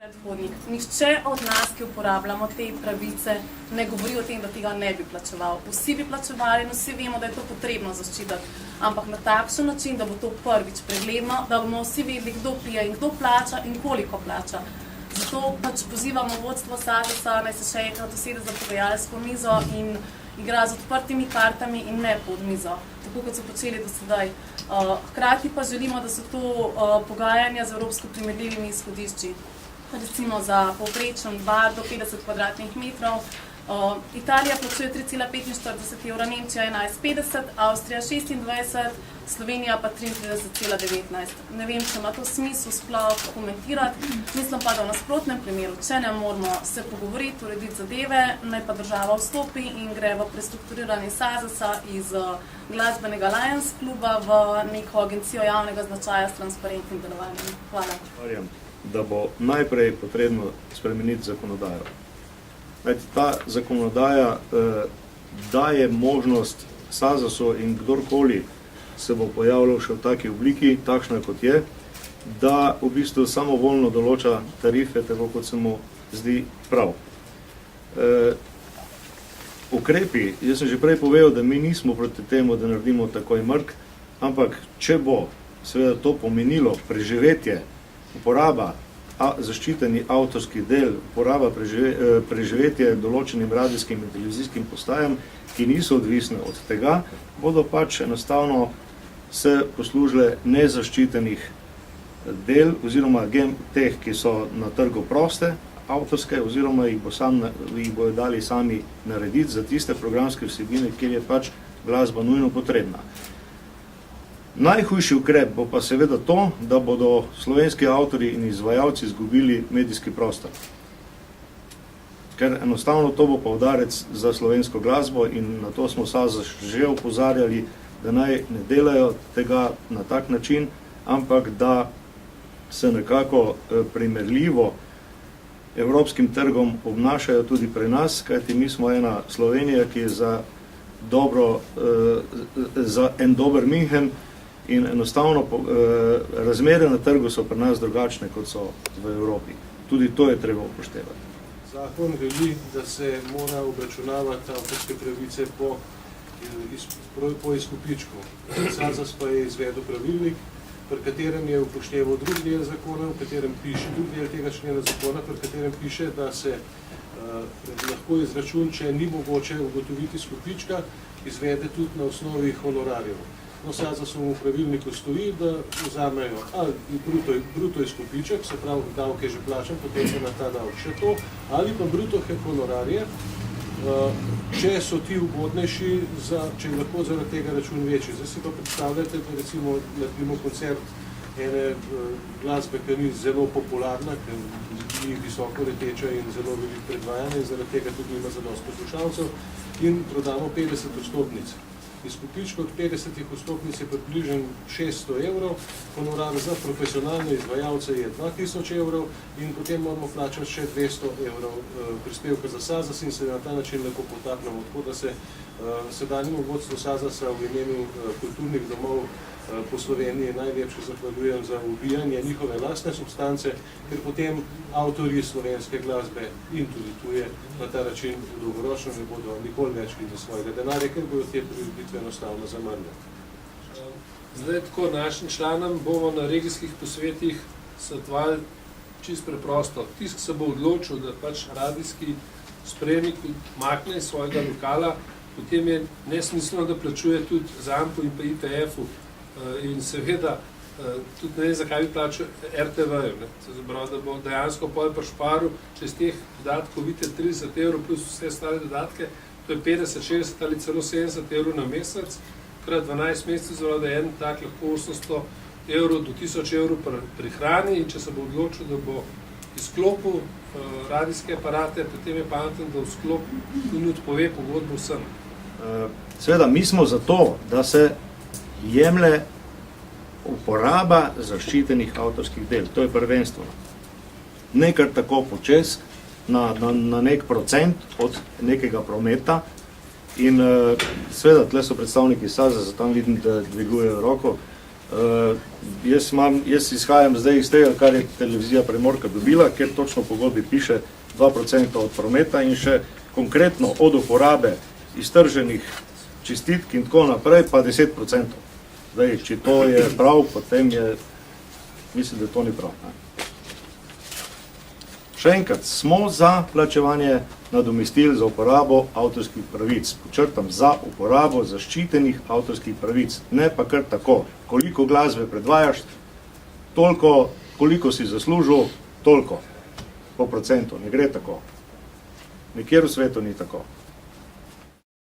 Predhodnik. Nihče od nas, ki uporabljamo te pravice, ne govori o tem, da tega ne bi plačeval. Vsi bi plačevali in vsi vemo, da je to potrebno zaščititi, ampak na takšen način, da bo to prvič pregledno, da bomo vsi vedeli, kdo pije in kdo plača in koliko plača. Zato pač pozivamo vodstvo SAZAS-a, naj se še enkrat usede za pogajalsko mizo in igra z odprtimi kartami in ne pod mizo, tako kot so počeli do sedaj. Hkrati pa želimo, da so to pogajanja z evropsko primerljivimi izhodišči. Recimo za povprečen bar do 50 kvadratnih metrov. Italija plačuje 3,45 evra, Nemčija 11,50, Avstrija 26, Slovenija pa 33,19. Ne vem, če ima to smisel sploh komentirati. Mislim pa, da v nasprotnem primeru, če ne moramo se pogovoriti, urediti zadeve, naj pa država vstopi in gre v prestrukturiranje SAZAS-a iz glasbenega Lions kluba v neko agencijo javnega značaja s transparentnim delovanjem. Hvala. Da bo najprej potrebno spremeniti zakonodajo. Ta zakonodaja daje možnost SAZAS-u in kdorkoli se bo pojavljal še v taki obliki, takšna kot je, da v bistvu samovoljno določa tarife, tako kot se mu zdi prav. Ukrepi, jaz sem že prej povedal, da mi nismo proti temu, da naredimo takoj mrk, ampak če bo seveda to pomenilo preživetje, uporaba zaščitenih avtorskih del, uporaba preživetje določenim radijskim in televizijskim postajam, ki niso odvisne od tega, bodo pač enostavno se poslužile nezaščitenih del oziroma teh, ki so na trgu proste, avtorske, oziroma jih bodo dali sami narediti za tiste programske vsebine, kjer je pač glasba nujno potrebna. Najhujši ukrep bo pa seveda to, da bodo slovenski avtorji in izvajalci izgubili medijski prostor. Ker enostavno to bo poudarec za slovensko glasbo in na to smo SAZAS že opozarjali, da naj ne delajo tega na tak način, ampak da se nekako primerljivo evropskim trgom obnašajo tudi pri nas, kajti mi smo ena Slovenija, ki je za en dober München, in enostavno razmere na trgu so pri nas drugačne, kot so v Evropi. Tudi to je treba upoštevati. Zakon veli, da se mora obračunavati avtorske pravice po izkupičku. SAZAS pa je izvedel pravilnik, pri katerem je upošteval drugi del zakona, v katerem piše drugi del tega člena zakona, pri katerem piše, da se lahko izračun, če ni mogoče ugotoviti izkupička, izvede tudi na osnovi honorarjev. No, SAZAS-ovemu pravilniku stoji, da vzamejo ali bruto izkupiček, se pravi, davke že plačam, potem se na ta davek še to, ali pa bruto honorarje, če so ti ugodnejši, če je lahko zaradi tega račun večji. Zdaj si pa predstavljate, da recimo naredimo koncert ene glasbe, ki ni zelo popularna, ker ni visoko leteča in zelo veliko predvajanja in zaradi tega tudi ima zadosti poslušalcev in prodamo 50 vstopnic. Izkupičko od 50 vstopnic je približen 600 evrov, honorar za profesionalne izvajalce je 2000 evrov in potem moramo plačati še 200 evrov prispevka za SAZAS in se na ta način lahko potapnemo. Tako da se sedanjemu vodstvu SAZAS-a v imenu kulturnih domov po Sloveniji najlepše zahvaljujem za ubijanje njihove lastne substance, ker potem avtorji slovenske glasbe in tudi tuje na ta način dolgoročno ne bodo nikoli več videli svojega denarja, ker bodo te prireditve enostavno zamrle. Zdaj tako našim članom bomo na regijskih posvetih svetovali čisto preprosto. Tisk se bo odločil, da pač radijski sprejemnik makne iz svojega lokala, potem je nesmiselno, da plačuje tudi ZAMP-u in pa ITF-u. In seveda, tudi ne vem, zakaj bi plačal RTV-ju. Se zabrav, da bo dejansko pol pri šparu, če iz teh dodatkov vidite 30 evrov plus vse stale dodatke, to je 50, 60 ali celo 70 evrov na mesec, krat 12 mesecev, zabrav, da je en tak lahko 800 evrov do 1000 evrov prihrani in če se bo odločil, da bo izklopil radijske aparate, potem je pameten, da v sklop in odpove pogodbo vsem. Seveda, mi smo za to, da se jemlje uporaba zaščitenih avtorskih del. To je prvenstveno. Ne kar tako počez, na nek procent od nekega prometa. In seveda, tle so predstavniki SAZAS, tam vidim, da dvigujejo roko. Jaz izhajam zdaj iz tega, kar je televizija Primorka dobila, ker točno v pogodbi piše 2% od prometa in še konkretno od uporabe iztrženih čistitk in tako naprej, pa 10%. Zdaj, če to je prav, potem mislim, da to ni prav. Ne? Še enkrat, smo za plačevanje nadomestil za uporabo avtorskih pravic. Počrtam, za uporabo zaščitenih avtorskih pravic. Ne pa kar tako. Koliko glasbe predvajaš, toliko, koliko si zaslužil, toliko. Po procentu. Ne gre tako. Nikjer v svetu ni tako.